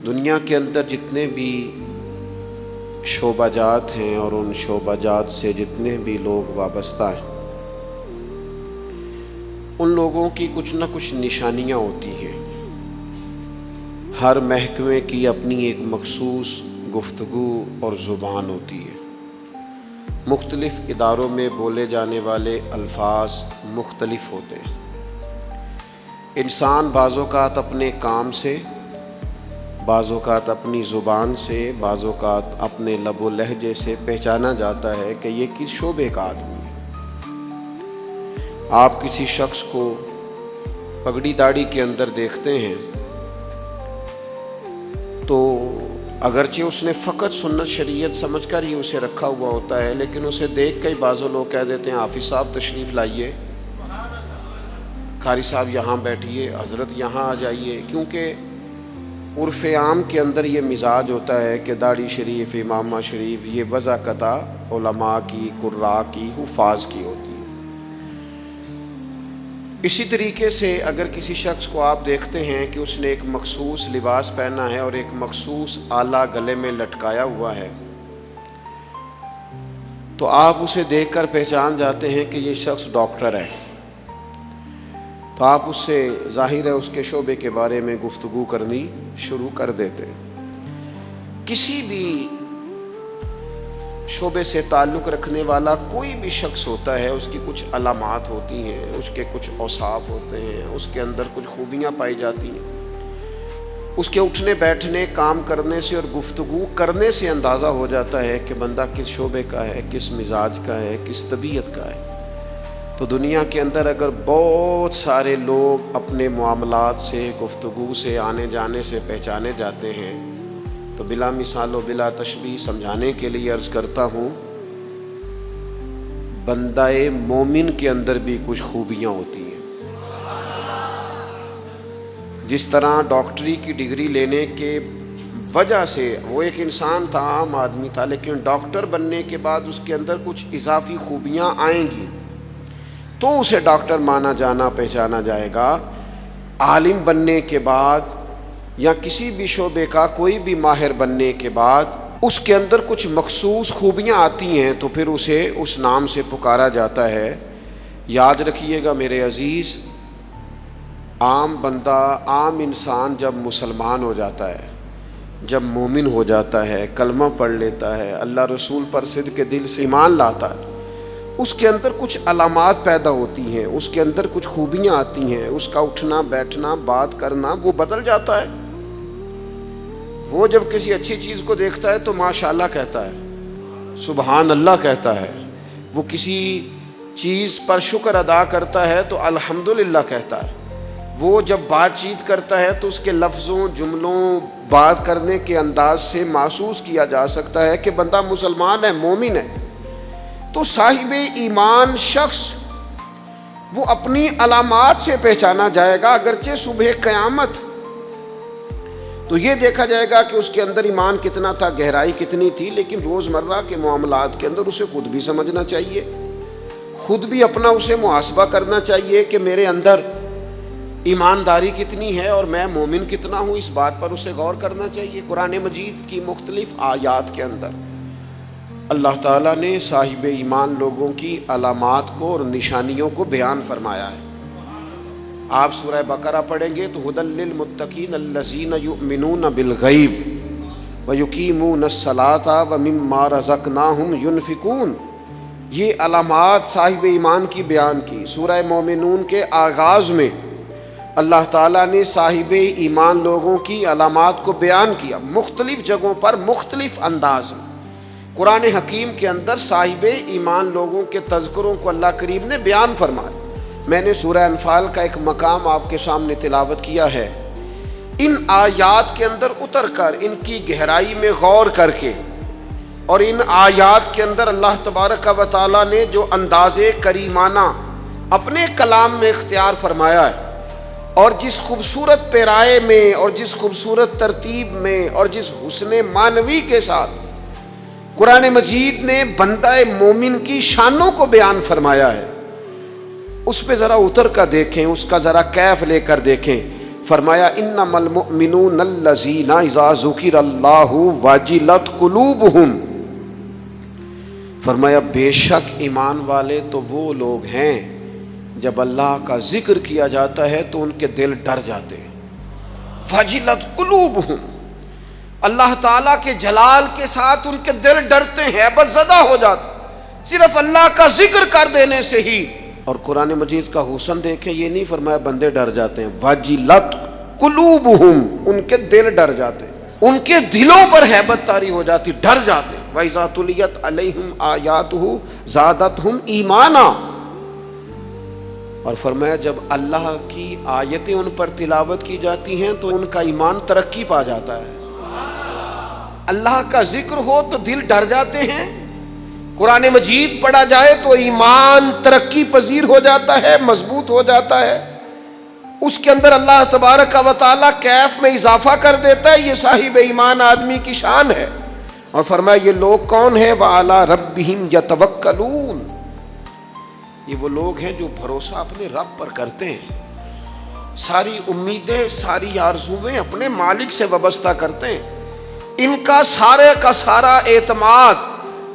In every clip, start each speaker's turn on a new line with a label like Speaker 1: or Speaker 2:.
Speaker 1: دنیا کے اندر جتنے بھی شعبہ جات ہیں اور ان شعبہ جات سے جتنے بھی لوگ وابستہ ہیں، ان لوگوں کی کچھ نہ کچھ نشانیاں ہوتی ہیں۔ ہر محکمے کی اپنی ایک مخصوص گفتگو اور زبان ہوتی ہے۔ مختلف اداروں میں بولے جانے والے الفاظ مختلف ہوتے ہیں۔ انسان بعض اوقات اپنے کام سے، بعض اوقات اپنی زبان سے، بعض اوقات اپنے لب و لہجے سے پہچانا جاتا ہے کہ یہ کس شعبے کا آدمی ہے۔ آپ کسی شخص کو پگڑی داڑھی کے اندر دیکھتے ہیں تو اگرچہ اس نے فقط سنت شریعت سمجھ کر ہی اسے رکھا ہوا ہوتا ہے، لیکن اسے دیکھ کے بعض لوگ کہہ دیتے ہیں حافظ صاحب تشریف لائیے، قاری صاحب یہاں بیٹھیے، حضرت یہاں آ جائیے، کیونکہ عرف عام کے اندر یہ مزاج ہوتا ہے کہ داڑھی شریف، امامہ شریف یہ وضاقت علماء کی، قراء کی، حفاظ کی ہوتی ہے۔ اسی طریقے سے اگر کسی شخص کو آپ دیکھتے ہیں کہ اس نے ایک مخصوص لباس پہنا ہے اور ایک مخصوص آلہ گلے میں لٹکایا ہوا ہے، تو آپ اسے دیکھ کر پہچان جاتے ہیں کہ یہ شخص ڈاکٹر ہے، تو آپ اس سے ظاہر ہے اس کے شعبے کے بارے میں گفتگو کرنی شروع کر دیتے۔ کسی بھی شعبے سے تعلق رکھنے والا کوئی بھی شخص ہوتا ہے، اس کی کچھ علامات ہوتی ہیں، اس کے کچھ اوصاف ہوتے ہیں، اس کے اندر کچھ خوبیاں پائی جاتی ہیں۔ اس کے اٹھنے بیٹھنے، کام کرنے سے اور گفتگو کرنے سے اندازہ ہو جاتا ہے کہ بندہ کس شعبے کا ہے، کس مزاج کا ہے، کس طبیعت کا ہے۔ تو دنیا کے اندر اگر بہت سارے لوگ اپنے معاملات سے، گفتگو سے، آنے جانے سے پہچانے جاتے ہیں، تو بلا مثال و بلا تشبیہ سمجھانے کے لیے عرض کرتا ہوں، بندہ مومن کے اندر بھی کچھ خوبیاں ہوتی ہیں۔ جس طرح ڈاکٹری کی ڈگری لینے کے وجہ سے وہ ایک انسان تھا، عام آدمی تھا، لیکن ڈاکٹر بننے کے بعد اس کے اندر کچھ اضافی خوبیاں آئیں گی تو اسے ڈاکٹر مانا جانا پہچانا جائے گا۔ عالم بننے کے بعد یا کسی بھی شعبے کا کوئی بھی ماہر بننے کے بعد اس کے اندر کچھ مخصوص خوبیاں آتی ہیں تو پھر اسے اس نام سے پکارا جاتا ہے۔ یاد رکھیے گا میرے عزیز، عام بندہ، عام انسان جب مسلمان ہو جاتا ہے، جب مومن ہو جاتا ہے، کلمہ پڑھ لیتا ہے، اللہ رسول پر صدق کے دل سے ایمان لاتا ہے، اس کے اندر کچھ علامات پیدا ہوتی ہیں، اس کے اندر کچھ خوبیاں آتی ہیں، اس کا اٹھنا بیٹھنا، بات کرنا وہ بدل جاتا ہے۔ وہ جب کسی اچھی چیز کو دیکھتا ہے تو ماشاءاللہ کہتا ہے، سبحان اللہ کہتا ہے۔ وہ کسی چیز پر شکر ادا کرتا ہے تو الحمدللہ کہتا ہے۔ وہ جب بات چیت کرتا ہے تو اس کے لفظوں، جملوں، بات کرنے کے انداز سے محسوس کیا جا سکتا ہے کہ بندہ مسلمان ہے، مومن ہے۔ تو صاحب ایمان شخص وہ اپنی علامات سے پہچانا جائے گا، اگرچہ صبح قیامت تو یہ دیکھا جائے گا کہ اس کے اندر ایمان کتنا تھا، گہرائی کتنی تھی، لیکن روزمرہ کے معاملات کے اندر اسے خود بھی سمجھنا چاہیے، خود بھی اپنا اسے محاسبہ کرنا چاہیے کہ میرے اندر ایمانداری کتنی ہے اور میں مومن کتنا ہوں، اس بات پر اسے غور کرنا چاہیے۔ قرآن مجید کی مختلف آیات کے اندر اللہ تعالیٰ نے صاحب ایمان لوگوں کی علامات کو اور نشانیوں کو بیان فرمایا ہے۔ آپ سورہ بقرہ پڑھیں گے تو ھدی للمتقین الذین یؤمنون بالغیب ویقیمون الصلاۃ ومما رزقناہم ینفقون، یہ علامات صاحب ایمان کی بیان کی۔ سورہ مومنون کے آغاز میں اللہ تعالیٰ نے صاحب ایمان لوگوں کی علامات کو بیان کیا، مختلف جگہوں پر مختلف انداز میں۔ قرآن حکیم کے اندر صاحب ایمان لوگوں کے تذکروں کو اللہ کریم نے بیان فرمایا۔ میں نے سورہ انفال کا ایک مقام آپ کے سامنے تلاوت کیا ہے۔ ان آیات کے اندر اتر کر ان کی گہرائی میں غور کر کے اور ان آیات کے اندر اللہ تبارک و تعالیٰ نے جو انداز کریمانہ اپنے کلام میں اختیار فرمایا ہے، اور جس خوبصورت پیرائے میں اور جس خوبصورت ترتیب میں اور جس حسن معنوی کے ساتھ قرآن مجید نے بندہ مومن کی شانوں کو بیان فرمایا ہے، اس پہ ذرا اتر کر دیکھیں، اس کا ذرا کیف لے کر دیکھیں۔ فرمایا انما المؤمنون الذین اذا ذکر اللہ وجلت قلوبہم، فرمایا بے شک ایمان والے تو وہ لوگ ہیں جب اللہ کا ذکر کیا جاتا ہے تو ان کے دل ڈر جاتے ہیں. وجلت قلوبہم، اللہ تعالیٰ کے جلال کے ساتھ ان کے دل ڈرتے ہیں، ہیبت زدہ ہو جاتے صرف اللہ کا ذکر کر دینے سے ہی. اور قرآن مجید کا حسن دیکھیں، یہ نہیں فرمایا بندے ڈر جاتے ہیں، وجلت قلوبہم، ان کے دل ڈر جاتے ہیں، ان کے دلوں پر ہیبت طاری ہو جاتی، ڈر جاتے. وَإِذَا تُلِيَتْ عَلَيْهِمْ آيَاتُهُ زَادَتْهُمْ ایمانا، اور فرمایا جب اللہ کی آیتیں ان پر تلاوت کی جاتی ہیں تو ان کا ایمان ترقی پا جاتا ہے. اللہ کا ذکر ہو تو دل ڈر جاتے ہیں، قرآن مجید پڑھا جائے تو ایمان ترقی پذیر ہو جاتا ہے، مضبوط ہو جاتا ہے، اس کے اندر اللہ تبارک و تعالیٰ کیف میں اضافہ کر دیتا ہے. یہ صاحب ایمان آدمی کی شان ہے. اور فرمایا یہ لوگ کون ہیں؟ وَعَلَىٰ رَبِّهِمْ يَتَوَكَّلُونَ، یہ وہ لوگ ہیں جو بھروسہ اپنے رب پر کرتے ہیں، ساری امیدیں ساری آرزویں اپنے مالک سے وابستہ کرتے ہیں، ان کا سارے کا سارا اعتماد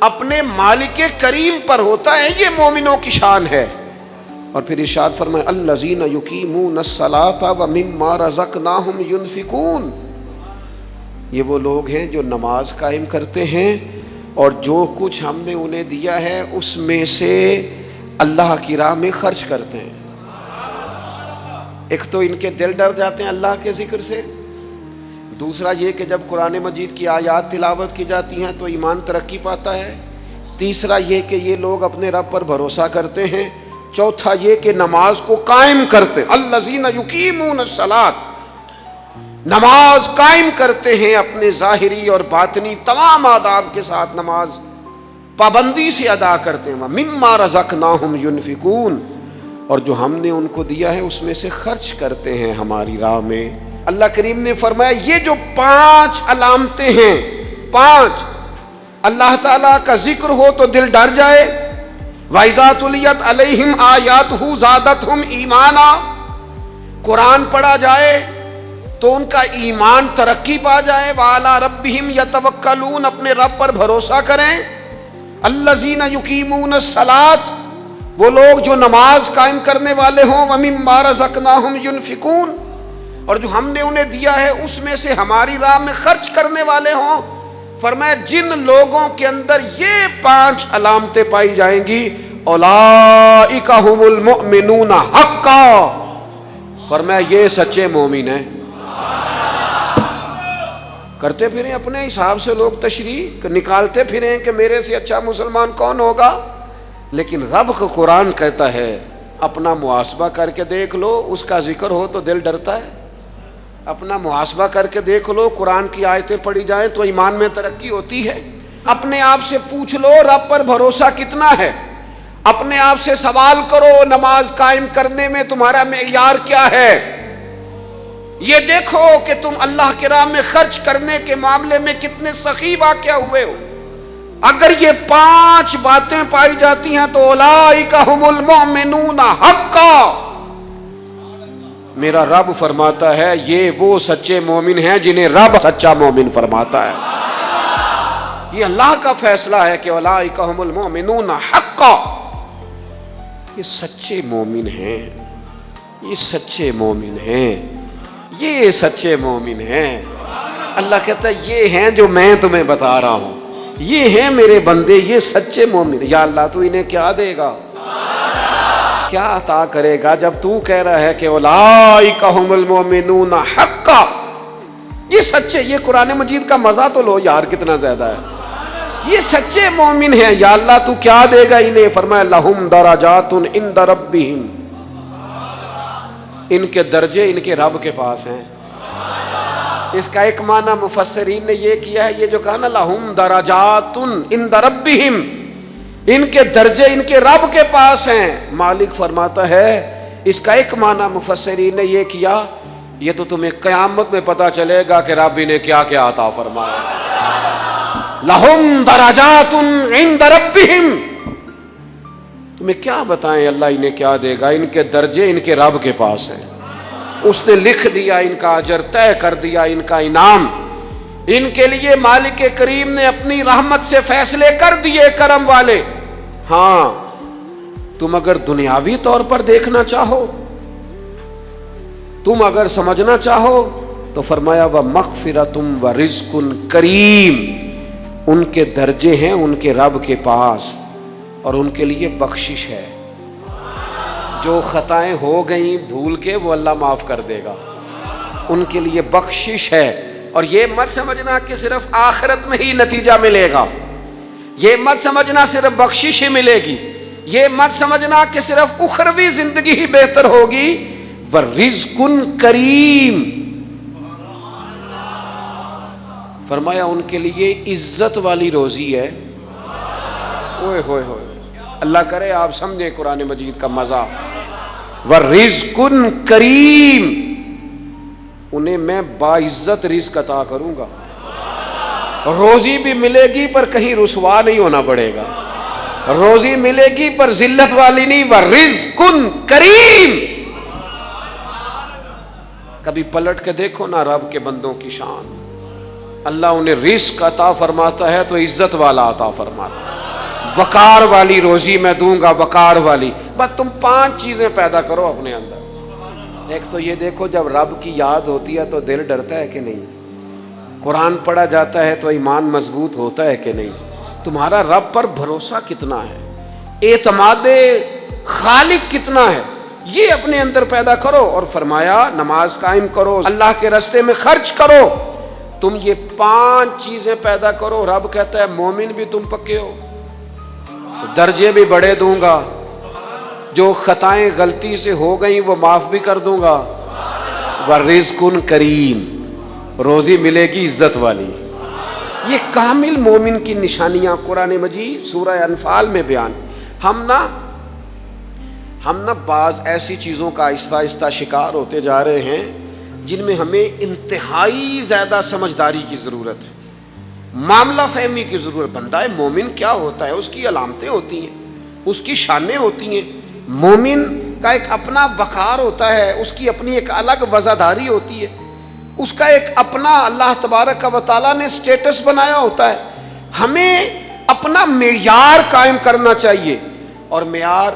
Speaker 1: اپنے مالک کریم پر ہوتا ہے. یہ مومنوں کی شان ہے. اور پھر ارشاد فرمائے الذین یقیمون الصلاۃ ومما رزقناہم ینفقون، یہ وہ لوگ ہیں جو نماز قائم کرتے ہیں اور جو کچھ ہم نے انہیں دیا ہے اس میں سے اللہ کی راہ میں خرچ کرتے ہیں. ایک تو ان کے دل ڈر جاتے ہیں اللہ کے ذکر سے، دوسرا یہ کہ جب قرآن مجید کی آیات تلاوت کی جاتی ہیں تو ایمان ترقی پاتا ہے، تیسرا یہ کہ یہ لوگ اپنے رب پر بھروسہ کرتے ہیں، چوتھا یہ کہ نماز کو قائم کرتے ہیں. الذین یقیمون الصلاۃ، نماز قائم کرتے ہیں، اپنے ظاہری اور باطنی تمام آداب کے ساتھ نماز پابندی سے ادا کرتے ہیں. وَمِمَّا رَزَقْنَاهُمْ يُنْفِقُونَ، اور جو ہم نے ان کو دیا ہے اس میں سے خرچ کرتے ہیں ہماری راہ میں. اللہ کریم نے فرمایا یہ جو 5 علامتیں ہیں، 5، اللہ تعالیٰ کا ذکر ہو تو دل ڈر جائے، وَإِذَا تُلِيَتْ عَلَيْهِمْ آيَاتُهُ زَادَتْهُمْ ایمانا، قرآن پڑھا جائے تو ان کا ایمان ترقی پا جائے، وَعَلَىٰ رَبِّهِمْ يَتَوَكَّلُونَ، اپنے رب پر بھروسہ کریں. الذین یقیمون الصلاۃ، وہ لوگ جو نماز قائم کرنے والے ہوں، وَمِمَّا رَزَقْنَاهُمْ يُنْفِقُونَ، اور جو ہم نے انہیں دیا ہے اس میں سے ہماری راہ میں خرچ کرنے والے ہوں. فرمایا جن لوگوں کے اندر یہ 5 علامتیں پائی جائیں گی، اولئک ھم المؤمنون حقا، فرمایا یہ سچے مومن ہیں. کرتے پھریں اپنے حساب سے لوگ تشریح نکالتے پھریں کہ میرے سے اچھا مسلمان کون ہوگا، لیکن رب کا قرآن کہتا ہے اپنا محاسبہ کر کے دیکھ لو، اس کا ذکر ہو تو دل ڈرتا ہے. اپنا محاسبہ کر کے دیکھ لو، قرآن کی آیتیں پڑھی جائیں تو ایمان میں ترقی ہوتی ہے. اپنے آپ سے پوچھ لو رب پر بھروسہ کتنا ہے، اپنے آپ سے سوال کرو نماز قائم کرنے میں تمہارا معیار کیا ہے. یہ دیکھو کہ تم اللہ کے راہ میں خرچ کرنے کے معاملے میں کتنے سخی واقع ہوئے ہو. اگر یہ 5 باتیں پائی جاتی ہیں تو اولئک ھم المؤمنون حقا، میرا رب فرماتا ہے یہ وہ سچے مومن ہیں جنہیں رب سچا مومن فرماتا ہے. یہ اللہ کا فیصلہ ہے کہ اولئک ھم المؤمنون حقا، یہ سچے مومن ہیں، یہ سچے مومن ہیں، یہ سچے مومن ہیں. اللہ کہتا ہے یہ ہیں جو میں تمہیں بتا رہا ہوں، یہ ہیں میرے بندے، یہ سچے مومن. یا اللہ تو انہیں کیا دے گا، کیا عطا کرے گا جب تو کہہ رہا ہے کہ اولئک ھم المؤمنون حقا، یہ سچے. یہ قرآن مجید کا مزہ تو لو یار کتنا زیادہ ہے. یہ سچے مومن ہیں، یا اللہ تو کیا دے گا انہیں. فرمایا لہم درجات عند ربہم، ان کے درجے ان کے رب کے پاس ہیں. اس کا ایک معنی مفسرین نے یہ کیا ہے، یہ جو کہا نا لہم درجات عند ربہم، ان کے درجے ان کے رب کے پاس ہیں. مالک فرماتا ہے اس کا ایک معنی مفسرین نے یہ کیا، یہ تو تمہیں قیامت میں پتا چلے گا کہ رب انہیں کیا کیا عطا فرمایا. لہم درجات عند ربہم، تمہیں کیا بتائیں اللہ انہیں کیا دے گا، ان کے درجے ان کے رب کے پاس ہیں. اس نے لکھ دیا ان کا اجر، طے کر دیا ان کا انعام۔ ان کے لیے مالک کریم نے اپنی رحمت سے فیصلے کر دیے کرم والے۔ ہاں تم اگر دنیاوی طور پر دیکھنا چاہو، تم اگر سمجھنا چاہو تو فرمایا وَمَغْفِرَةٌ وَرِزْقٌ کریم، ان کے درجے ہیں ان کے رب کے پاس، اور ان کے لیے بخشش ہے۔ جو خطائیں ہو گئیں بھول کے وہ اللہ معاف کر دے گا، ان کے لیے بخشش ہے۔ اور یہ مت سمجھنا کہ صرف آخرت میں ہی نتیجہ ملے گا، یہ مت سمجھنا صرف بخشش ہی ملے گی، یہ مت سمجھنا کہ صرف اخروی زندگی ہی بہتر ہوگی۔ وَرِزْقٌ کریم، فرمایا ان کے لیے عزت والی روزی ہے۔ اوئے ہوئے ہوئے، اللہ کرے آپ سمجھیں قرآن مجید کا مزہ۔ وَرِزْقٌ کریم، انہیں میں باعزت رزق عطا کروں گا، روزی بھی ملے گی پر کہیں رسوا نہیں ہونا پڑے گا، روزی ملے گی پر ذلت والی نہیں۔ وَرِزْقٌ کریم، کبھی پلٹ کے دیکھو نا رب کے بندوں کی شان، اللہ انہیں رزق عطا فرماتا ہے تو عزت والا عطا فرماتا ہے۔ وقار والی روزی میں دوں گا، وقار والی۔ بس تم 5 چیزیں پیدا کرو اپنے اندر۔ ایک تو یہ دیکھو جب رب کی یاد ہوتی ہے تو دل ڈرتا ہے کہ نہیں، قرآن پڑھا جاتا ہے تو ایمان مضبوط ہوتا ہے کہ نہیں، تمہارا رب پر بھروسہ کتنا ہے، اعتماد خالق کتنا ہے، یہ اپنے اندر پیدا کرو۔ اور فرمایا نماز قائم کرو، اللہ کے راستے میں خرچ کرو۔ تم یہ 5 چیزیں پیدا کرو، رب کہتا ہے مومن بھی تم پکے ہو، درجے بھی بڑے دوں گا، جو خطائیں غلطی سے ہو گئیں وہ معاف بھی کر دوں گا۔ وَرِزْقٌ کریم، روزی ملے گی عزت والی۔ یہ کامل مومن کی نشانیاں قرآن مجید سورہ انفال میں بیان۔ ہم نا بعض ایسی چیزوں کا آہستہ آہستہ شکار ہوتے جا رہے ہیں جن میں ہمیں انتہائی زیادہ سمجھداری کی ضرورت ہے، معاملہ فہمی کی ضرورت۔ بندہ مومن کیا ہوتا ہے، اس کی علامتیں ہوتی ہیں، اس کی شانیں ہوتی ہیں۔ مومن کا ایک اپنا وقار ہوتا ہے، اس کی اپنی ایک الگ وزاداری ہوتی ہے، اس کا ایک اپنا اللہ تبارک و تعالیٰ نے سٹیٹس بنایا ہوتا ہے۔ ہمیں اپنا معیار قائم کرنا چاہیے، اور معیار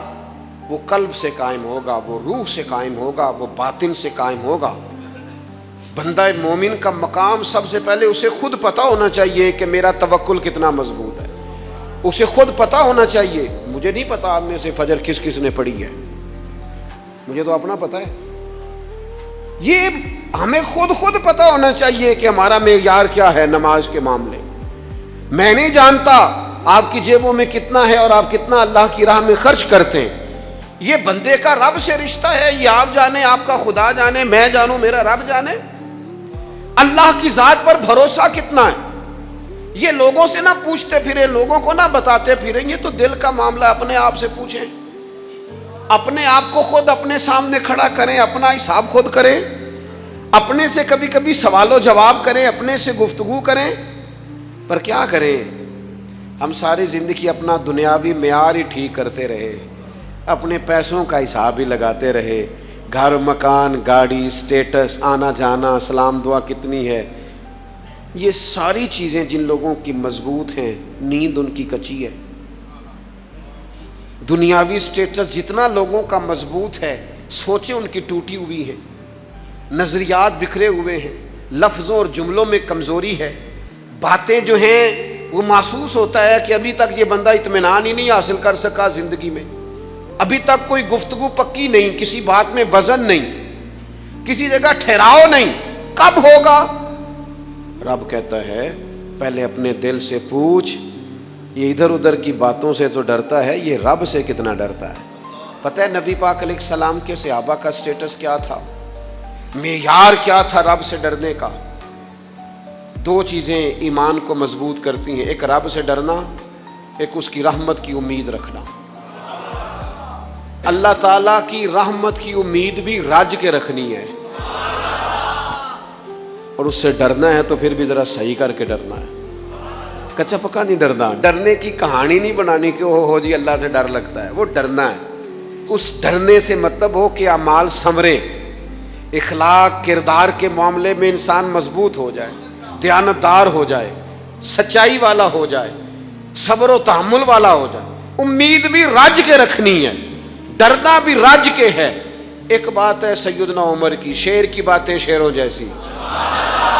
Speaker 1: وہ قلب سے قائم ہوگا، وہ روح سے قائم ہوگا، وہ باطن سے قائم ہوگا۔ بندہ مومن کا مقام سب سے پہلے اسے خود پتہ ہونا چاہیے کہ میرا توکل کتنا مضبوط ہے، اسے خود پتہ ہونا چاہیے۔ مجھے نہیں پتا آپ میں سے فجر کس کس نے پڑھی ہے، مجھے تو اپنا پتہ ہے۔ یہ ہمیں خود پتہ ہونا چاہیے کہ ہمارا معیار کیا ہے نماز کے معاملے۔ میں نہیں جانتا آپ کی جیبوں میں کتنا ہے اور آپ کتنا اللہ کی راہ میں خرچ کرتے ہیں، یہ بندے کا رب سے رشتہ ہے، یہ آپ جانے، آپ کا خدا جانے، میں جانوں، میرا رب جانے۔ اللہ کی ذات پر بھروسہ کتنا ہے، یہ لوگوں سے نہ پوچھتے پھریں، لوگوں کو نہ بتاتے پھریں، یہ تو دل کا معاملہ اپنے آپ سے پوچھیں، اپنے آپ کو خود اپنے سامنے کھڑا کریں، اپنا حساب خود کریں، اپنے سے کبھی کبھی سوال و جواب کریں، اپنے سے گفتگو کریں۔ پر کیا کریں، ہم ساری زندگی اپنا دنیاوی معیار ہی ٹھیک کرتے رہے، اپنے پیسوں کا حساب ہی لگاتے رہے، گھر مکان گاڑی سٹیٹس آنا جانا سلام دعا کتنی ہے، یہ ساری چیزیں جن لوگوں کی مضبوط ہیں نیند ان کی کچی ہے۔ دنیاوی سٹیٹس جتنا لوگوں کا مضبوط ہے سوچیں ان کی ٹوٹی ہوئی ہیں، نظریات بکھرے ہوئے ہیں، لفظوں اور جملوں میں کمزوری ہے، باتیں جو ہیں وہ محسوس ہوتا ہے کہ ابھی تک یہ بندہ اطمینان ہی نہیں حاصل کر سکا زندگی میں، ابھی تک کوئی گفتگو پکی نہیں، کسی بات میں وزن نہیں، کسی جگہ ٹھہراؤ نہیں، کب ہوگا؟ رب کہتا ہے پہلے اپنے دل سے پوچھ، یہ ادھر ادھر کی باتوں سے تو ڈرتا ہے، یہ رب سے کتنا ڈرتا ہے۔ پتہ ہے نبی پاک علیہ السلام کے صحابہ کا سٹیٹس کیا تھا، معیار کیا تھا رب سے ڈرنے کا؟ 2 چیزیں ایمان کو مضبوط کرتی ہیں، ایک رب سے ڈرنا، ایک اس کی رحمت کی امید رکھنا۔ اللہ تعالیٰ کی رحمت کی امید بھی رج کے رکھنی ہے، اور اس سے ڈرنا ہے تو پھر بھی ذرا صحیح کر کے ڈرنا ہے، کچا پکا نہیں ڈرنا، ڈرنے کی کہانی نہیں بنانی کہ ہو جی اللہ سے ڈر لگتا ہے، وہ ڈرنا ہے۔ اس ڈرنے سے مطلب ہو کہ اعمال ثمرے، اخلاق کردار کے معاملے میں انسان مضبوط ہو جائے، دیانتدار ہو جائے، سچائی والا ہو جائے، صبر و تحمل والا ہو جائے، امید بھی رج کے رکھنی ہے، ڈرنا بھی رج کے ہے۔ ایک بات ہے سیدنا عمر کی، شیر کی باتیں شیروں جیسی،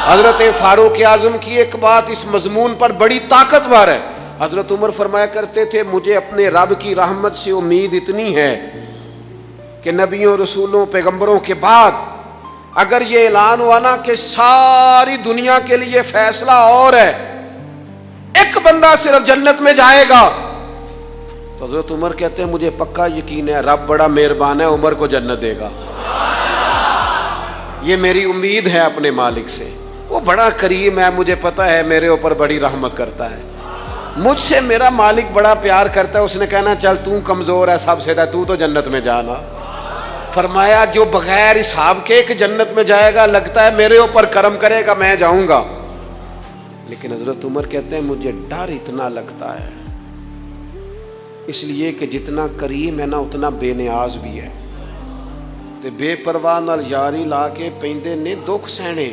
Speaker 1: حضرت فاروق اعظم کی ایک بات اس مضمون پر بڑی طاقتور ہے۔ حضرت عمر فرمایا کرتے تھے مجھے اپنے رب کی رحمت سے امید اتنی ہے کہ نبیوں رسولوں پیغمبروں کے بعد اگر یہ اعلان ہوا نا کہ ساری دنیا کے لیے فیصلہ اور ہے، ایک بندہ صرف جنت میں جائے گا، تو حضرت عمر کہتے ہیں مجھے پکا یقین ہے رب بڑا مہربان ہے، عمر کو جنت دے گا، یہ میری امید ہے اپنے مالک سے، وہ بڑا کریم ہے، مجھے پتا ہے میرے اوپر بڑی رحمت کرتا ہے، مجھ سے میرا مالک بڑا پیار کرتا ہے، اس نے کہنا چل تو کمزور ہے سب سے تو جنت میں جانا۔ فرمایا جو بغیر حساب کے ایک جنت میں جائے گا، لگتا ہے میرے اوپر کرم کرے گا میں جاؤں گا، لیکن حضرت عمر کہتے ہیں مجھے ڈر اتنا لگتا ہے، اس لیے کہ جتنا کریم ہے نا اتنا بے نیاز بھی ہے، تے بے پرواہ نال یاری لا کے پیندے نے دکھ سہنے۔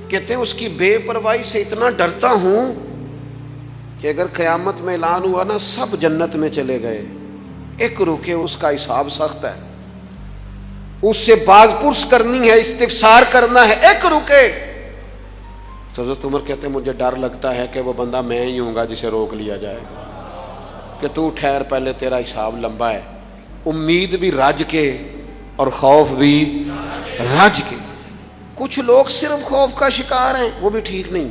Speaker 1: کہتے ہیں اس کی بے پرواہی سے اتنا ڈرتا ہوں کہ اگر قیامت میں اعلان ہوا نا سب جنت میں چلے گئے، ایک رکے اس کا حساب سخت ہے، اس سے باز پرس کرنی ہے، استفسار کرنا ہے، ایک رکے۔ تو حضرت عمر کہتے ہیں مجھے ڈر لگتا ہے کہ وہ بندہ میں ہی ہوں گا جسے روک لیا جائے گا کہ تو ٹھہر پہلے تیرا حساب لمبا ہے۔ امید بھی رج کے اور خوف بھی رج کے۔ کچھ لوگ صرف خوف کا شکار ہیں، وہ بھی ٹھیک نہیں،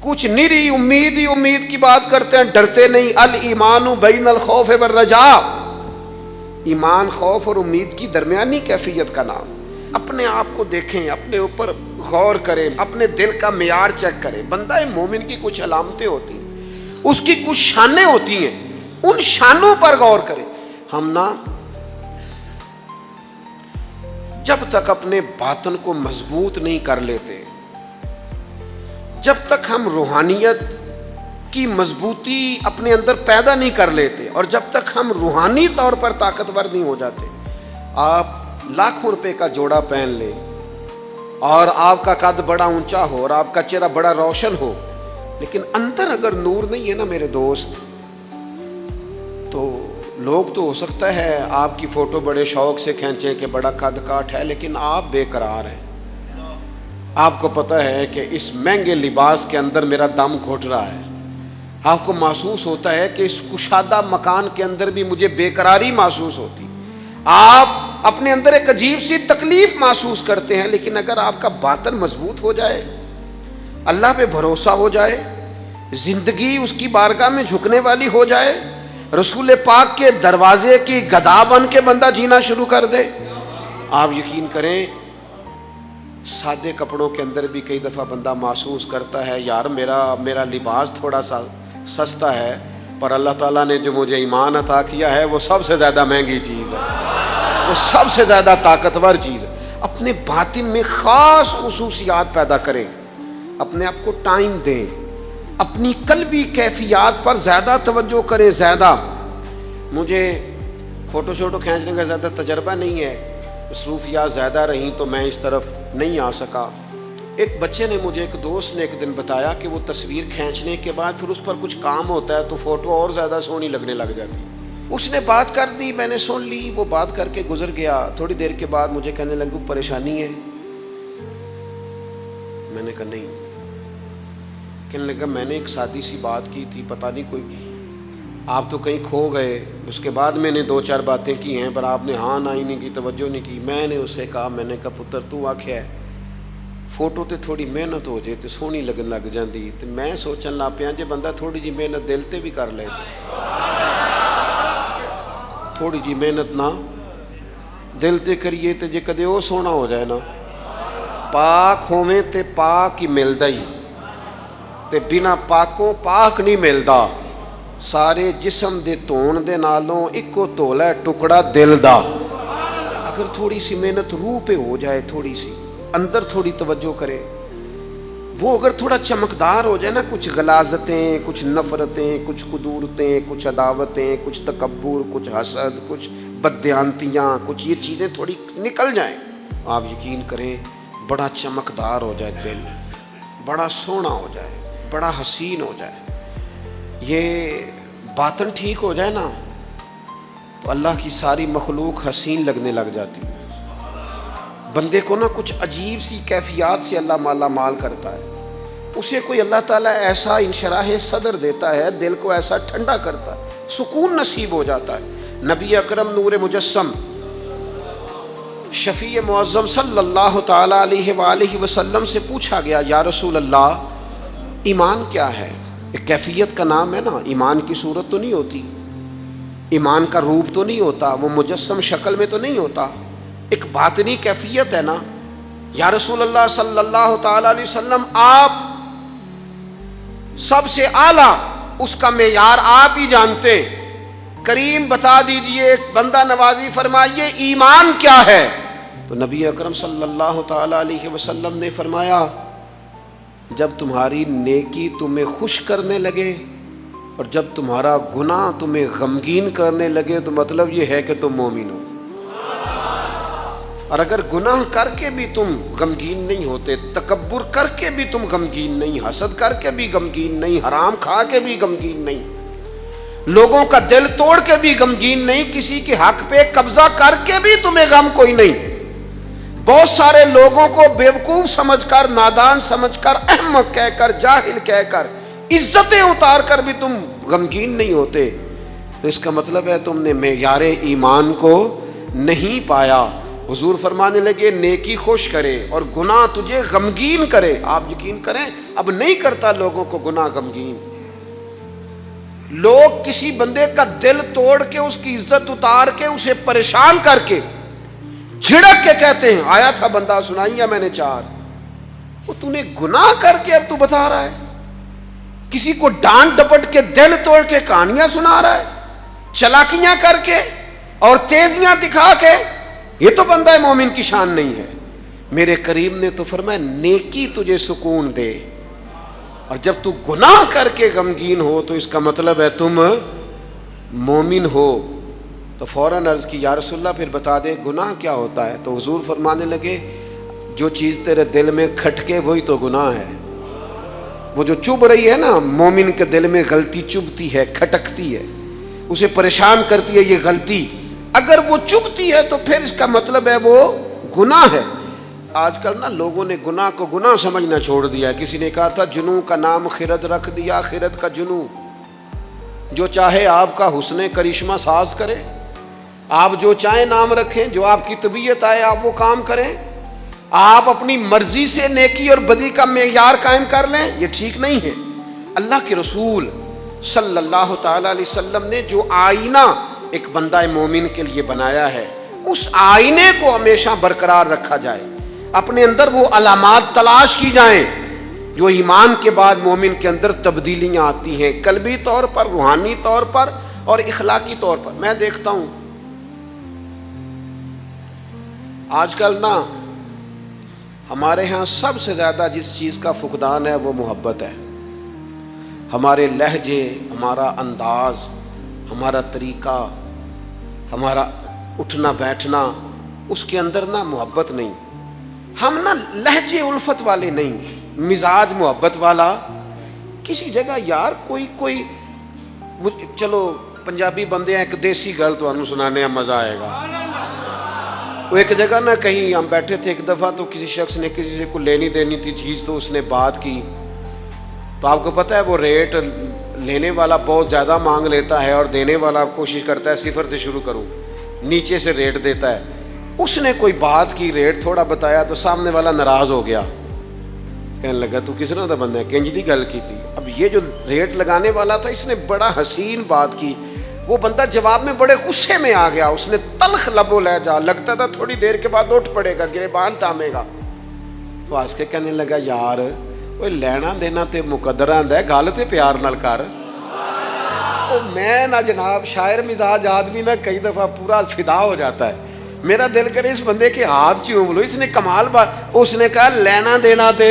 Speaker 1: کچھ نری امید ہی امید کی بات کرتے ہیں، ڈرتے نہیں۔ الایمان بین الخوف والرجاء، ایمان خوف اور امید کی درمیانی کیفیت کا نام۔ اپنے آپ کو دیکھیں، اپنے اوپر غور کریں، اپنے دل کا معیار چیک کریں۔ بندہ مومن کی کچھ علامتیں ہوتی ہیں، اس کی کچھ شانیں ہوتی ہیں، ان شانوں پر غور کریں۔ ہم نا جب تک اپنے باطن کو مضبوط نہیں کر لیتے، جب تک ہم روحانیت کی مضبوطی اپنے اندر پیدا نہیں کر لیتے، اور جب تک ہم روحانی طور پر طاقتور نہیں ہو جاتے، آپ لاکھوں روپے کا جوڑا پہن لیں اور آپ کا قد بڑا اونچا ہو اور آپ کا چہرہ بڑا روشن ہو، لیکن اندر اگر نور نہیں ہے نا میرے دوست، تو لوگ تو ہو سکتا ہے آپ کی فوٹو بڑے شوق سے کھینچیں کہ بڑا قد کاٹ ہے، لیکن آپ بے قرار ہیں۔ آپ کو پتہ ہے کہ اس مہنگے لباس کے اندر میرا دم گھٹ رہا ہے، آپ کو محسوس ہوتا ہے کہ اس کشادہ مکان کے اندر بھی مجھے بے قراری محسوس ہوتی، آپ اپنے اندر ایک عجیب سی تکلیف محسوس کرتے ہیں، لیکن اگر آپ کا باطن مضبوط ہو جائے، اللہ پہ بھروسہ ہو جائے، زندگی اس کی بارگاہ میں جھکنے والی ہو جائے، رسول پاک کے دروازے کی گدا بن کے بندہ جینا شروع کر دے، آپ یقین کریں سادے کپڑوں کے اندر بھی کئی دفعہ بندہ محسوس کرتا ہے یار میرا لباس تھوڑا سا سستا ہے، پر اللہ تعالیٰ نے جو مجھے ایمان عطا کیا ہے وہ سب سے زیادہ مہنگی چیز ہے، وہ سب سے زیادہ طاقتور چیز ہے۔ اپنے باطن میں خاص خصوصیات پیدا کریں، اپنے آپ کو ٹائم دیں، اپنی قلبی کیفیات پر زیادہ توجہ کریں۔ زیادہ مجھے فوٹو شوٹو کھینچنے کا زیادہ تجربہ نہیں ہے، مصروفیات زیادہ رہیں تو میں اس طرف نہیں آ سکا۔ ایک بچے نے مجھے، ایک دوست نے ایک دن بتایا کہ وہ تصویر کھینچنے کے بعد پھر اس پر کچھ کام ہوتا ہے تو فوٹو اور زیادہ سونی لگنے لگ جاتی۔ اس نے بات کر دی، میں نے سن لی، وہ بات کر کے گزر گیا۔ تھوڑی دیر کے بعد مجھے کہنے لگا پریشانی ہے؟ میں نے کہا نہیں۔ کہنے لگا میں نے ایک سادی سی بات کی تھی، پتہ نہیں کوئی آپ تو کہیں کھو گئے، اس کے بعد میں نے 2-4 باتیں کی ہیں پر آپ نے ہاں نہ ہی نہیں کی، توجہ نہیں کی۔ میں نے اسے کہا، میں نے کہا پتر تو آکھیا ہے فوٹو تے تھوڑی محنت ہو جائے تے سونی لگن لگ جاندی، تے میں سوچن لگ پیا جے بندہ تھوڑی جی محنت دل تے بھی کر لے، تھوڑی جی محنت نہ دل تے کریے تے جے کدے وہ سونا ہو جائے نا، پاک ہوویں تے پاک ہی ملدا ہی، تے بنا پاکوں پاک نہیں ملدا۔ سارے جسم دے دھون دے نالوں اکو دھولا ہے ٹکڑا دل دا۔ اگر تھوڑی سی محنت روح پہ ہو جائے، تھوڑی سی اندر تھوڑی توجہ کرے، وہ اگر تھوڑا چمکدار ہو جائے نا، کچھ غلاظتیں، کچھ نفرتیں، کچھ قدورتیں، کچھ عداوتیں، کچھ تکبر، کچھ حسد، کچھ بددیانتیاں، کچھ یہ چیزیں تھوڑی نکل جائیں، آپ یقین کریں بڑا چمکدار ہو جائے دل، بڑا سونا ہو جائے، بڑا حسین ہو جائے، یہ باطن ٹھیک ہو جائے نا تو اللہ کی ساری مخلوق حسین لگنے لگ جاتی ہے۔ بندے کو نا کچھ عجیب سی کیفیات سے اللہ مالا مال کرتا ہے، اسے کوئی اللہ تعالیٰ ایسا انشراح صدر دیتا ہے، دل کو ایسا ٹھنڈا کرتا ہے، سکون نصیب ہو جاتا ہے۔ نبی اکرم نور مجسم شفیع معظم صلی اللہ تعالیٰ علیہ وآلہ وسلم سے پوچھا گیا، یا رسول اللہ ایمان کیا ہے؟ ایک کیفیت کا نام ہے نا، ایمان کی صورت تو نہیں ہوتی، ایمان کا روپ تو نہیں ہوتا، وہ مجسم شکل میں تو نہیں ہوتا، ایک باطنی کیفیت ہے نا۔ یا رسول اللہ صلی اللہ تعالیٰ علیہ وسلم آپ سب سے اعلیٰ، اس کا معیار آپ ہی جانتے، کریم بتا دیجئے، بندہ نوازی فرمائیے ایمان کیا ہے؟ تو نبی اکرم صلی اللہ تعالیٰ علیہ وسلم نے فرمایا، جب تمہاری نیکی تمہیں خوش کرنے لگے اور جب تمہارا گناہ تمہیں غمگین کرنے لگے تو مطلب یہ ہے کہ تم مومن ہو۔ اور اگر گناہ کر کے بھی تم غمگین نہیں ہوتے، تکبر کر کے بھی تم غمگین نہیں، حسد کر کے بھی غمگین نہیں، حرام کھا کے بھی غمگین نہیں، لوگوں کا دل توڑ کے بھی غمگین نہیں، کسی کے حق پہ قبضہ کر کے بھی تمہیں غم کوئی نہیں، بہت سارے لوگوں کو بیوقوف سمجھ کر، نادان سمجھ کر، احمق کہہ کر، جاہل کہہ کر، عزتیں اتار کر بھی تم غمگین نہیں ہوتے، تو اس کا مطلب ہے تم نے معیار ایمان کو نہیں پایا۔ حضور فرمانے لگے نیکی خوش کرے اور گناہ تجھے غمگین کرے، آپ یقین کریں اب نہیں کرتا لوگوں کو گناہ غمگین۔ لوگ کسی بندے کا دل توڑ کے، اس کی عزت اتار کے، اسے پریشان کر کے، جھڑک کے کہتے ہیں، آیا تھا بندہ سنائیا میں نے چار، وہ تو نے گناہ کر کے اب تو بتا رہا ہے، کسی کو ڈانٹ ڈپٹ کے دل توڑ کے کہانیاں سنا رہا ہے، چلاکیاں کر کے اور تیزیاں دکھا کے، یہ تو بندہ مومن کی شان نہیں ہے۔ میرے کریم نے تو فرمایا نیکی تجھے سکون دے، اور جب تو گناہ کر کے غمگین ہو تو اس کا مطلب ہے تم مومن ہو۔ تو فوراً عرض کی، یا رسول اللہ پھر بتا دے گناہ کیا ہوتا ہے؟ تو حضور فرمانے لگے جو چیز تیرے دل میں کھٹکے وہی تو گناہ ہے، وہ جو چبھ رہی ہے نا، مومن کے دل میں غلطی چبھتی ہے، کھٹکتی ہے، اسے پریشان کرتی ہے یہ غلطی، اگر وہ چبھتی ہے تو پھر اس کا مطلب ہے وہ گناہ ہے۔ آج کل نا لوگوں نے گناہ کو گناہ سمجھنا چھوڑ دیا ہے۔ کسی نے کہا تھا جنوں کا نام خرد رکھ دیا، خرد کا جنوں، جو چاہے آپ کا حسن کرشمہ ساز کرے، آپ جو چاہیں نام رکھیں، جو آپ کی طبیعت آئے آپ وہ کام کریں، آپ اپنی مرضی سے نیکی اور بدی کا معیار قائم کر لیں، یہ ٹھیک نہیں ہے۔ اللہ کے رسول صلی اللہ تعالی علیہ وسلم نے جو آئینہ ایک بندہ مومن کے لیے بنایا ہے، اس آئینے کو ہمیشہ برقرار رکھا جائے، اپنے اندر وہ علامات تلاش کی جائیں جو ایمان کے بعد مومن کے اندر تبدیلیاں آتی ہیں، قلبی طور پر، روحانی طور پر اور اخلاقی طور پر۔ میں دیکھتا ہوں آج کل نا ہمارے ہاں سب سے زیادہ جس چیز کا فقدان ہے وہ محبت ہے۔ ہمارے لہجے، ہمارا انداز، ہمارا طریقہ، ہمارا اٹھنا بیٹھنا، اس کے اندر نا محبت نہیں، ہم نا لہجے الفت والے نہیں، مزاج محبت والا۔ کسی جگہ یار کوئی چلو پنجابی بندے ہیں، ایک دیسی گل تو سنانے میں مزہ آئے گا۔ وہ ایک جگہ نا کہیں ہم بیٹھے تھے ایک دفعہ، تو کسی شخص نے کسی سے کو لینی دینی تھی چیز، تو اس نے بات کی، تو آپ کو پتہ ہے وہ ریٹ لینے والا بہت زیادہ مانگ لیتا ہے اور دینے والا کوشش کرتا ہے صفر سے شروع کروں، نیچے سے ریٹ دیتا ہے۔ اس نے کوئی بات کی، ریٹ تھوڑا بتایا تو سامنے والا ناراض ہو گیا، کہنے لگا تو کس طرح دا بندہ ہے، کنج دی گل کی تھی۔ اب یہ جو ریٹ لگانے والا تھا اس نے بڑا حسین بات کی، وہ بندہ جواب میں بڑے غصے میں آ گیا، اس نے تلخ لب و لہجہ، لگتا تھا تھوڑی دیر کے بعد اٹھ پڑے گا، گریبان تامے گا۔ تو آج کے کہنے لگا یار وہ لینا دینا تے مقدر آندا ہے، گل تے پیار نال کر۔ میں نہ جناب شاعر مزاج آدمی نہ کئی دفعہ پورا فدا ہو جاتا ہے، میرا دل کرے اس بندے کے ہاتھ چوم لو، اس نے کمال بات، اس نے کہا لینا دینا تے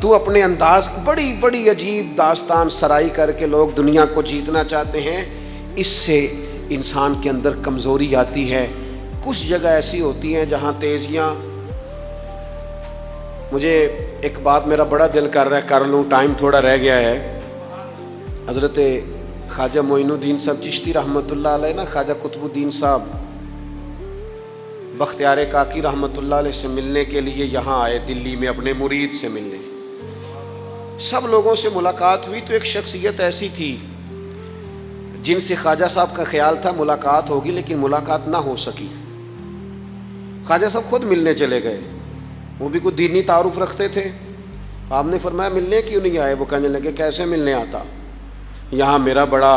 Speaker 1: تو اپنے انداز بڑی بڑی عجیب داستان سرائی کر کے لوگ دنیا کو جیتنا چاہتے ہیں، اس سے انسان کے اندر کمزوری آتی ہے۔ کچھ جگہ ایسی ہوتی ہیں جہاں تیزیاں، مجھے ایک بات میرا بڑا دل کر رہا ہے، کر لوں، ٹائم تھوڑا رہ گیا ہے۔ حضرت خواجہ معین الدین صاحب چشتی رحمۃ اللہ علیہ نا، خواجہ قطب الدین صاحب بختیار کاکی رحمۃ اللہ علیہ سے ملنے کے لیے یہاں آئے، دلی میں اپنے مرید سے ملنے۔ سب لوگوں سے ملاقات ہوئی تو ایک شخصیت ایسی تھی جن سے خواجہ صاحب کا خیال تھا ملاقات ہوگی، لیکن ملاقات نہ ہو سکی۔ خواجہ صاحب خود ملنے چلے گئے، وہ بھی کوئی دینی تعارف رکھتے تھے۔ آپ نے فرمایا ملنے کیوں نہیں آئے؟ وہ کہنے لگے کیسے ملنے آتا، یہاں میرا بڑا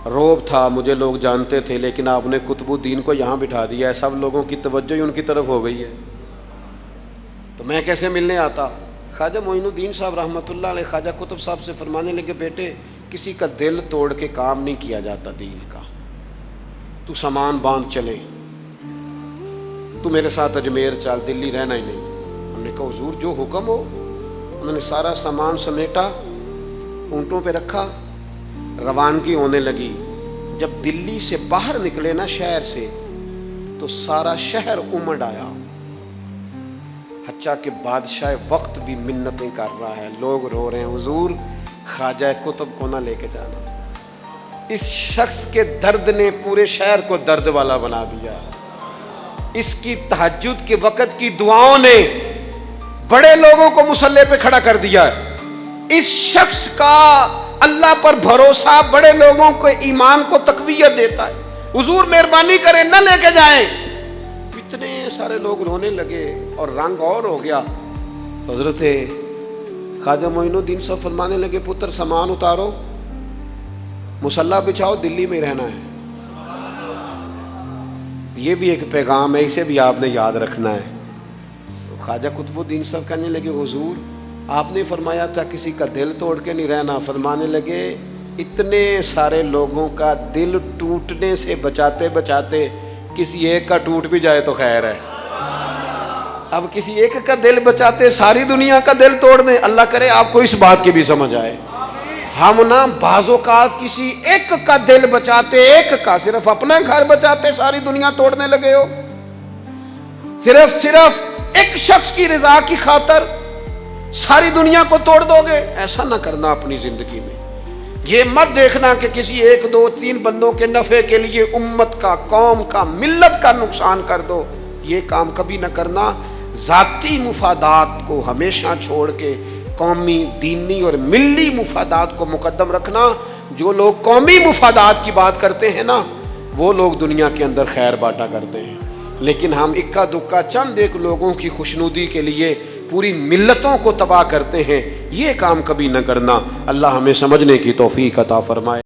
Speaker 1: روب تھا، مجھے لوگ جانتے تھے، لیکن آپ نے قطب الدین کو یہاں بٹھا دیا ہے، سب لوگوں کی توجہ ہی ان کی طرف ہو گئی ہے، تو میں کیسے ملنے آتا؟ خواجہ معین الدین صاحب رحمۃ اللہ علیہ خواجہ قطب صاحب سے فرمانے لگے بیٹے کسی کا دل توڑ کے کام نہیں کیا جاتا دین کا، تو سامان باندھ چلے، تو میرے ساتھ اجمیر چل، دلی رہنا ہی نہیں۔ ہم نے کہا حضور جو حکم ہو۔ انہوں نے سارا سامان سمیٹا، اونٹوں پہ رکھا، روانگی ہونے لگی۔ جب دلی سے باہر نکلے نا شہر سے، تو سارا شہر امڑ آیا، حتیٰ کہ بادشاہ وقت بھی منتیں کر رہا ہے، لوگ رو رہے ہیں حضور خواجہ قطب کو نہ لے کے جانا۔ اس شخص کے درد نے پورے شہر کو درد والا بنا دیا، اس کی تہجد کے وقت کی دعاؤں نے بڑے لوگوں کو مسلح پہ کھڑا کر دیا ہے۔ اس شخص کا اللہ پر بھروسہ بڑے لوگوں کو ایمان کو تقویت دیتا ہے۔ حضور مہربانی کریں نہ لے کے جائیں۔ اتنے سارے لوگ رونے لگے اور رنگ اور ہو گیا۔ حضرت خواجہ معین الدین صاحب فرمانے لگے پتر سامان اتارو، مصلی بچھاؤ، دلی میں رہنا ہے۔ یہ بھی ایک پیغام ہے، اسے بھی آپ نے یاد رکھنا ہے۔ خواجہ قطب الدین صاحب کہنے لگے حضور آپ نے فرمایا تھا کسی کا دل توڑ کے نہیں رہنا۔ فرمانے لگے اتنے سارے لوگوں کا دل ٹوٹنے سے بچاتے بچاتے کسی ایک کا ٹوٹ بھی جائے تو خیر ہے۔ اب کسی ایک کا دل بچاتے ساری دنیا کا دل توڑ دیں، اللہ کرے آپ کو اس بات کی بھی سمجھ آئے۔ ہم نا بعض اوقات کسی ایک کا دل بچاتے، ایک کا، صرف اپنا گھر بچاتے ساری دنیا توڑنے لگے ہو، صرف ایک شخص کی رضا کی خاطر ساری دنیا کو توڑ دو گے۔ ایسا نہ کرنا اپنی زندگی میں۔ یہ مت دیکھنا کہ کسی ایک دو تین بندوں کے نفع کے لیے امت کا، قوم کا، ملت کا نقصان کر دو، یہ کام کبھی نہ کرنا۔ ذاتی مفادات کو ہمیشہ چھوڑ کے قومی، دینی اور ملی مفادات کو مقدم رکھنا۔ جو لوگ قومی مفادات کی بات کرتے ہیں نا، وہ لوگ دنیا کے اندر خیر بانٹا کرتے ہیں، لیکن ہم اکا دکا چند ایک لوگوں کی خوشنودی کے لیے پوری ملتوں کو تباہ کرتے ہیں، یہ کام کبھی نہ کرنا۔ اللہ ہمیں سمجھنے کی توفیق عطا فرمائے۔